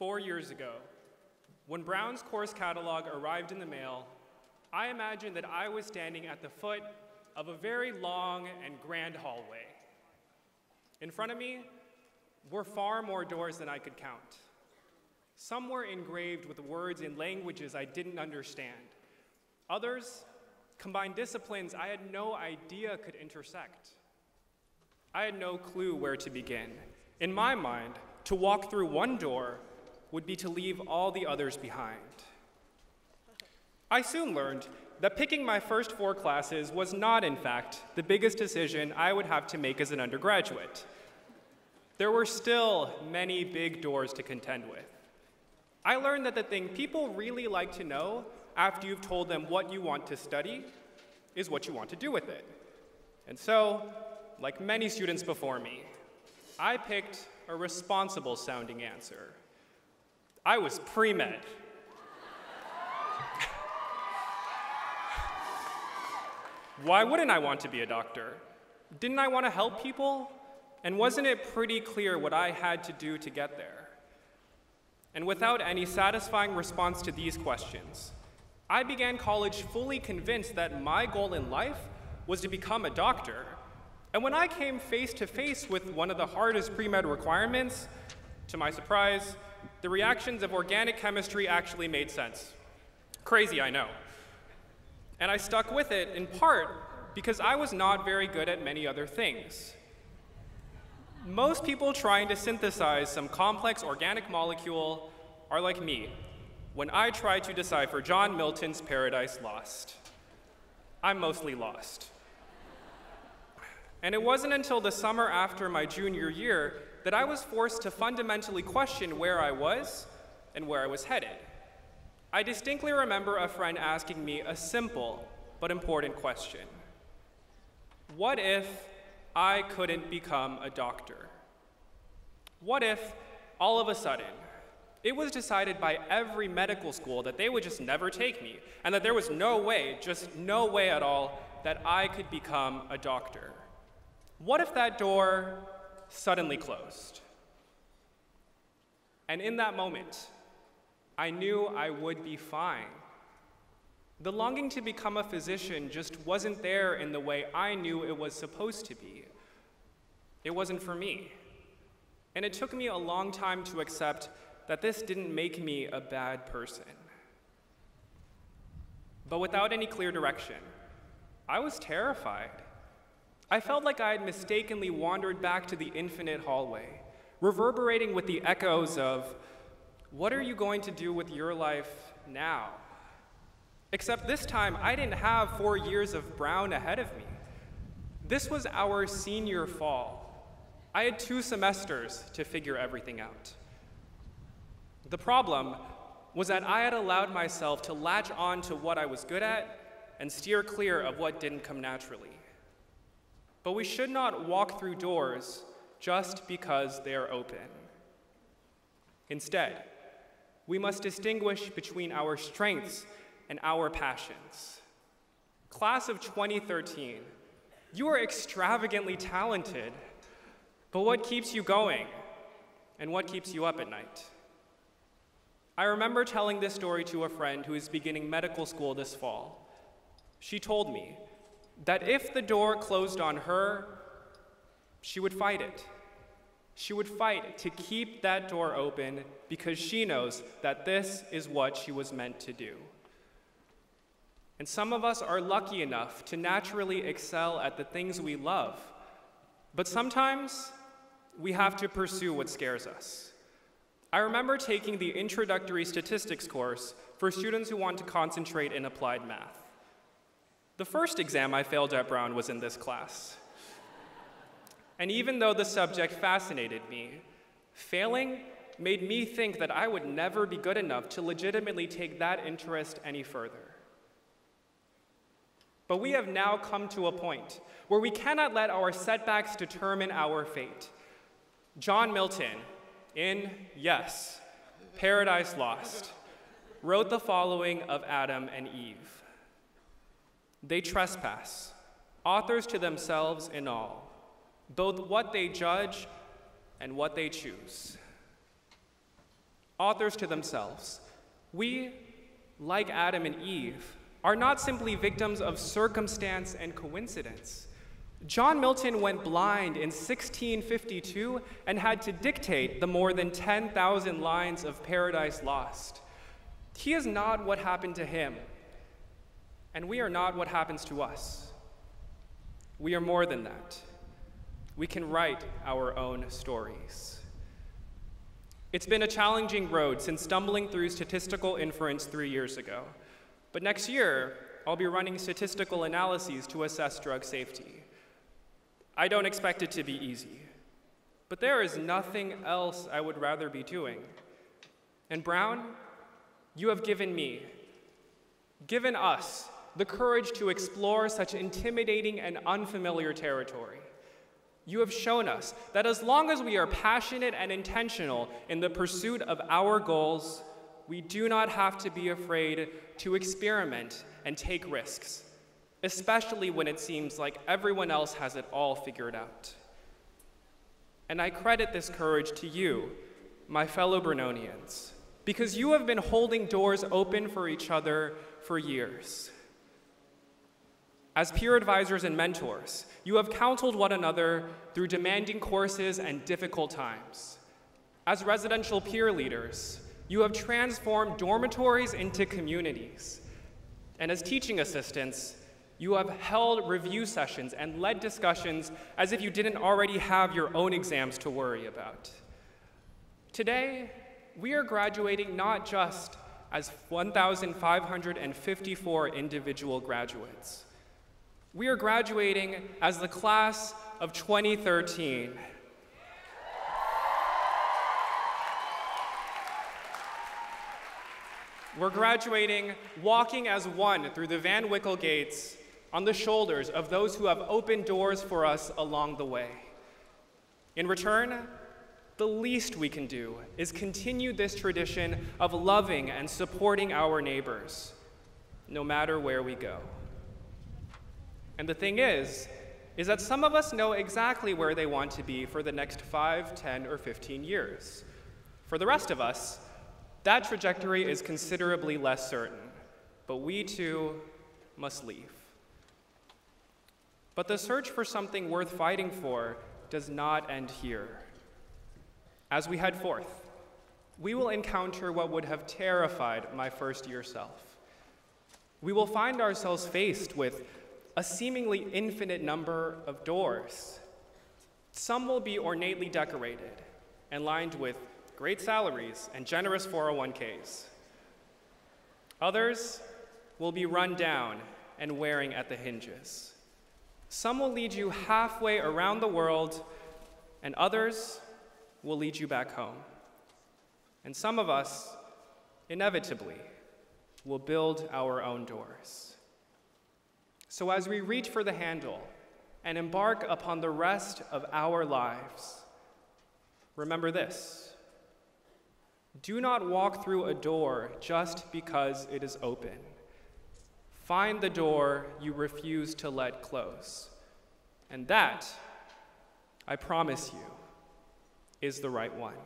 4 years ago, when Brown's course catalog arrived in the mail, I imagined that I was standing at the foot of a very long and grand hallway. In front of me were far more doors than I could count. Some were engraved with words in languages I didn't understand. Others combined disciplines I had no idea could intersect. I had no clue where to begin. In my mind, to walk through one door would be to leave all the others behind. I soon learned that picking my first 4 classes was not, in fact, the biggest decision I would have to make as an undergraduate. There were still many big doors to contend with. I learned that the thing people really like to know after you've told them what you want to study is what you want to do with it. And so, like many students before me, I picked a responsible-sounding answer. I was pre-med. Why wouldn't I want to be a doctor? Didn't I want to help people? And wasn't it pretty clear what I had to do to get there? And without any satisfying response to these questions, I began college fully convinced that my goal in life was to become a doctor. And when I came face to face with one of the hardest pre-med requirements, to my surprise, the reactions of organic chemistry actually made sense. Crazy, I know. And I stuck with it in part because I was not very good at many other things. Most people trying to synthesize some complex organic molecule are like me when I try to decipher John Milton's Paradise Lost. I'm mostly lost. And it wasn't until the summer after my junior year that I was forced to fundamentally question where I was and where I was headed. I distinctly remember a friend asking me a simple but important question. What if I couldn't become a doctor? What if, all of a sudden, it was decided by every medical school that they would just never take me, and that there was no way, just no way at all, that I could become a doctor? What if that door suddenly closed? And in that moment, I knew I would be fine. The longing to become a physician just wasn't there in the way I knew it was supposed to be. It wasn't for me. And it took me a long time to accept that this didn't make me a bad person. But without any clear direction, I was terrified. I felt like I had mistakenly wandered back to the infinite hallway, reverberating with the echoes of, what are you going to do with your life now? Except this time, I didn't have 4 years of Brown ahead of me. This was our senior fall. I had 2 semesters to figure everything out. The problem was that I had allowed myself to latch on to what I was good at and steer clear of what didn't come naturally. But we should not walk through doors just because they are open. Instead, we must distinguish between our strengths and our passions. Class of 2013, you are extravagantly talented, but what keeps you going and what keeps you up at night? I remember telling this story to a friend who is beginning medical school this fall. She told me that if the door closed on her, she would fight it. She would fight to keep that door open because she knows that this is what she was meant to do. And some of us are lucky enough to naturally excel at the things we love, but sometimes we have to pursue what scares us. I remember taking the introductory statistics course for students who want to concentrate in applied math. The first exam I failed at Brown was in this class. And even though the subject fascinated me, failing made me think that I would never be good enough to legitimately take that interest any further. But we have now come to a point where we cannot let our setbacks determine our fate. John Milton, in, yes, Paradise Lost, wrote the following of Adam and Eve. They trespass, authors to themselves in all, both what they judge and what they choose. authors to themselves. We, like Adam and Eve, are not simply victims of circumstance and coincidence. John Milton went blind in 1652 and had to dictate the more than 10,000 lines of Paradise Lost. He is not what happened to him, and we are not what happens to us. We are more than that. We can write our own stories. It's been a challenging road since stumbling through statistical inference 3 years ago. But next year, I'll be running statistical analyses to assess drug safety. I don't expect it to be easy, but there is nothing else I would rather be doing. And Brown, you have given us, the courage to explore such intimidating and unfamiliar territory. You have shown us that as long as we are passionate and intentional in the pursuit of our goals, we do not have to be afraid to experiment and take risks, especially when it seems like everyone else has it all figured out. And I credit this courage to you, my fellow Brunonians, because you have been holding doors open for each other for years. As peer advisors and mentors, you have counseled one another through demanding courses and difficult times. As residential peer leaders, you have transformed dormitories into communities. And as teaching assistants, you have held review sessions and led discussions as if you didn't already have your own exams to worry about. Today, we are graduating not just as 1,554 individual graduates. We are graduating as the class of 2013. We're graduating, walking as one through the Van Wickle gates on the shoulders of those who have opened doors for us along the way. In return, the least we can do is continue this tradition of loving and supporting our neighbors, no matter where we go. And the thing is that some of us know exactly where they want to be for the next 5, 10, or 15 years. For the rest of us, that trajectory is considerably less certain, but we too must leave. But the search for something worth fighting for does not end here. As we head forth, we will encounter what would have terrified my first-year self. We will find ourselves faced with a seemingly infinite number of doors. Some will be ornately decorated and lined with great salaries and generous 401ks. Others will be run down and wearing at the hinges. Some will lead you halfway around the world, and others will lead you back home. And some of us, inevitably, will build our own doors. So as we reach for the handle and embark upon the rest of our lives, remember this: do not walk through a door just because it is open. Find the door you refuse to let close. And that, I promise you, is the right one.